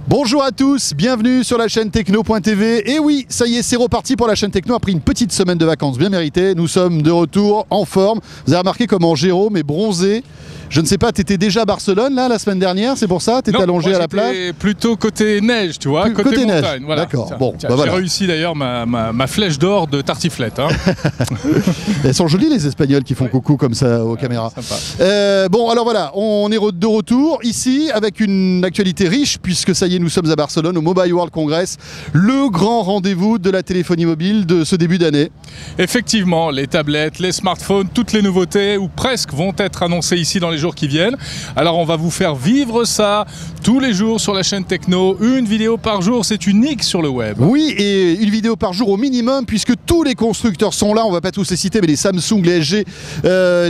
Bonjour à tous, bienvenue sur la chaîne Techno.tv. Et oui, ça y est, c'est reparti pour la chaîne Techno après une petite semaine de vacances bien méritée. Nous sommes de retour en forme. Vous avez remarqué comment Jérôme est bronzé. Je ne sais pas, t'étais déjà à Barcelone là la semaine dernière, c'est pour ça? T'étais allongé à la plage? Plutôt côté neige, tu vois, côté montagne. Neige. Voilà. D'accord. Bon, bah j'ai réussi d'ailleurs ma flèche d'or de tartiflette. Hein. Elles sont jolies les Espagnols qui font coucou comme ça aux caméras. Bon, alors voilà, on est de retour ici avec une actualité riche puisque ça y est, nous sommes à Barcelone au Mobile World Congress, le grand rendez-vous de la téléphonie mobile de ce début d'année. Effectivement, les tablettes, les smartphones, toutes les nouveautés ou presque vont être annoncées ici dans les jours qui viennent. Alors on va vous faire vivre ça tous les jours sur la chaîne Techno, une vidéo par jour, c'est unique sur le web. Oui, et une vidéo par jour au minimum puisque tous les constructeurs sont là, on va pas tous les citer, mais les Samsung, les LG,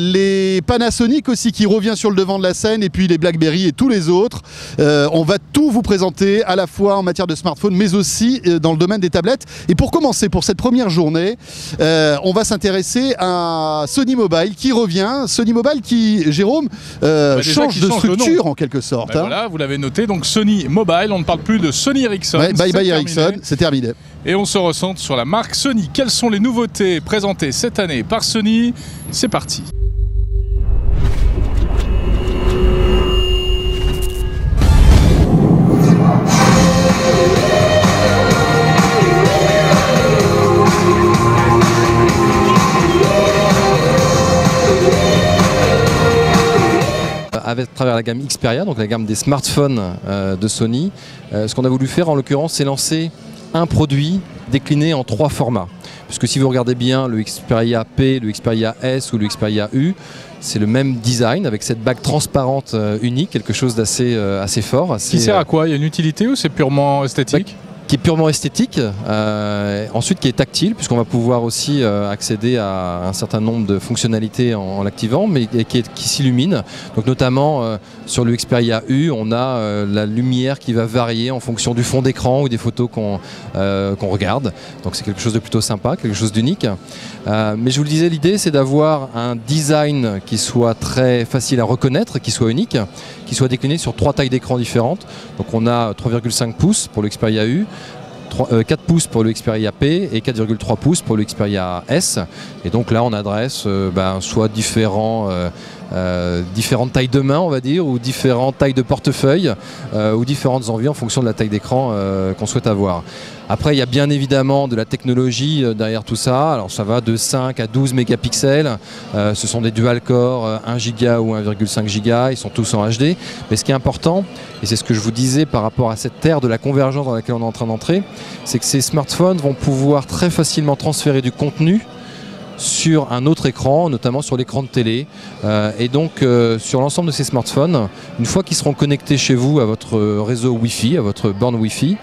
les Panasonic aussi qui revient sur le devant de la scène, et puis les BlackBerry et tous les autres. On va tout vous présenter à la fois en matière de smartphone mais aussi dans le domaine des tablettes. Et pour commencer, pour cette première journée, on va s'intéresser à Sony Mobile qui revient. Sony Mobile qui, Jérôme, change de structure en quelque sorte. Voilà, vous l'avez noté, donc Sony Mobile, on ne parle plus de Sony Ericsson. Ouais, bye bye Ericsson, c'est terminé. Et on se recentre sur la marque Sony. Quelles sont les nouveautés présentées cette année par Sony? C'est parti. À travers la gamme Xperia, donc la gamme des smartphones de Sony, ce qu'on a voulu faire en l'occurrence, c'est lancer un produit décliné en 3 formats. Puisque si vous regardez bien le Xperia P, le Xperia S ou le Xperia U, c'est le même design avec cette bague transparente unique, quelque chose d'assez assez fort. Qui sert à quoi? Il y a une utilité ou c'est purement esthétique? Qui est purement esthétique, ensuite qui est tactile puisqu'on va pouvoir aussi accéder à un certain nombre de fonctionnalités en l'activant, mais qui s'illumine. Donc notamment sur le Xperia U, on a la lumière qui va varier en fonction du fond d'écran ou des photos qu'on regarde. Donc c'est quelque chose de plutôt sympa, quelque chose d'unique. Mais je vous le disais, l'idée c'est d'avoir un design qui soit très facile à reconnaître, qui soit unique, qui soit décliné sur 3 tailles d'écran différentes. Donc on a 3,5 pouces pour le Xperia U, 4 pouces pour le Xperia P et 4,3 pouces pour le Xperia S. Et donc là on adresse soit différentes tailles de main, on va dire, ou différentes tailles de portefeuille, ou différentes envies en fonction de la taille d'écran qu'on souhaite avoir. Après, il y a bien évidemment de la technologie derrière tout ça. Alors ça va de 5 à 12 mégapixels. Ce sont des dual-core 1 Go ou 1,5 Go. Ils sont tous en HD. Mais ce qui est important, et c'est ce que je vous disais par rapport à cette ère de la convergence dans laquelle on est en train d'entrer, c'est que ces smartphones vont pouvoir très facilement transférer du contenu sur un autre écran, notamment sur l'écran de télé. Et donc sur l'ensemble de ces smartphones, une fois qu'ils seront connectés chez vous à votre réseau Wi-Fi, à votre borne Wi-Fi,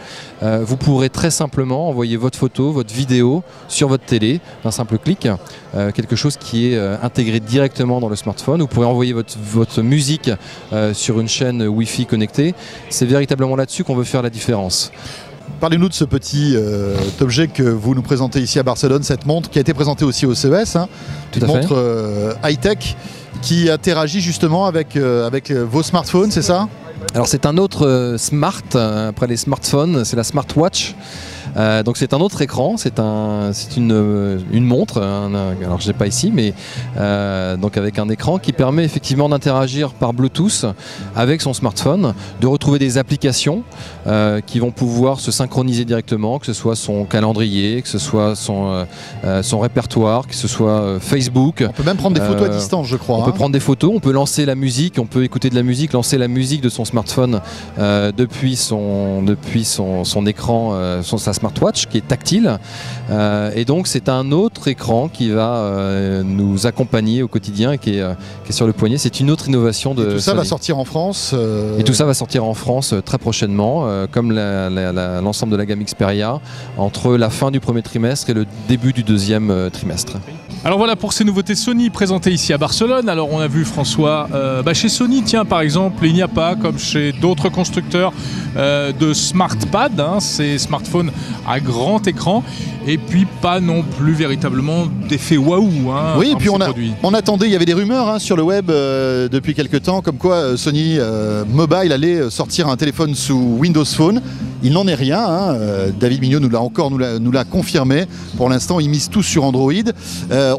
vous pourrez très simplement envoyer votre photo, votre vidéo sur votre télé d'un simple clic, quelque chose qui est intégré directement dans le smartphone. Vous pourrez envoyer votre musique sur une chaîne Wi-Fi connectée. C'est véritablement là-dessus qu'on veut faire la différence. Parlez-nous de ce petit objet que vous nous présentez ici à Barcelone, cette montre qui a été présentée aussi au CES, une montre high-tech qui interagit justement avec vos smartphones, c'est ça? Alors c'est un autre smart, après les smartphones, c'est la smartwatch. Donc c'est un autre écran, c'est une montre, alors je l'ai pas ici, mais donc avec un écran qui permet effectivement d'interagir par Bluetooth avec son smartphone, de retrouver des applications qui vont pouvoir se synchroniser directement, que ce soit son calendrier, que ce soit son répertoire, que ce soit Facebook. On peut même prendre des photos à distance, je crois. On peut prendre des photos, on peut lancer la musique, on peut écouter de la musique, lancer la musique de son smartphone depuis son écran, sa smartwatch qui est tactile, et donc c'est un autre écran qui va nous accompagner au quotidien et qui est sur le poignet. C'est une autre innovation de Sony. Et tout ça va sortir en France Et tout ça va sortir en France très prochainement, comme l'ensemble de la gamme Xperia, entre la fin du premier trimestre et le début du deuxième trimestre. Alors voilà pour ces nouveautés Sony présentées ici à Barcelone. Alors on a vu François, chez Sony, tiens par exemple, il n'y a pas, comme chez d'autres constructeurs, de SmartPad, ces smartphones à grand écran, et puis pas non plus véritablement d'effet waouh. Oui, et puis on attendait, il y avait des rumeurs sur le web depuis quelques temps, comme quoi Sony Mobile allait sortir un téléphone sous Windows Phone. Il n'en est rien, David Mignot nous l'a confirmé. Pour l'instant, ils misent tous sur Android.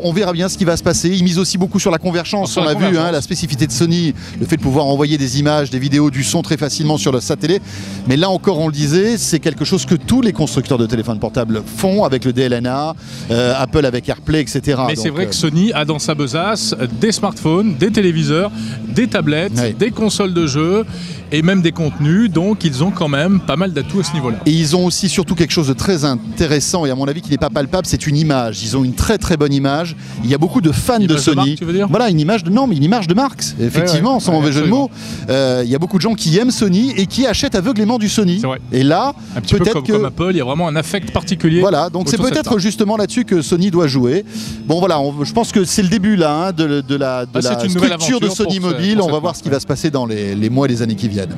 On verra bien ce qui va se passer. Ils misent aussi beaucoup sur la convergence. On a vu la spécificité de Sony, le fait de pouvoir envoyer des images, des vidéos, du son très facilement sur sa télé. Mais là encore, on le disait, c'est quelque chose que tous les constructeurs de téléphones portables font avec le DLNA, Apple avec AirPlay, etc. Mais c'est vrai que Sony a dans sa besace des smartphones, des téléviseurs, des tablettes, des consoles de jeux et même des contenus. Donc ils ont quand même pas mal d'atouts à ce niveau-là. Et ils ont aussi surtout quelque chose de très intéressant et à mon avis qui n'est pas palpable, c'est une image. Ils ont une très très bonne image. Il y a beaucoup de fans de Sony. De marque, tu veux dire ? Voilà, une image de marque, effectivement, sans mauvais jeu de mots. Il y a beaucoup de gens qui aiment Sony et qui achètent aveuglément du Sony. Et là, un petit peu comme Apple, il y a vraiment un affect particulier. Voilà, donc c'est peut-être justement là-dessus que Sony doit jouer. Bon voilà, je pense que c'est le début là de la structure de Sony Mobile. On va voir ce qui va se passer dans les mois et les années qui viennent.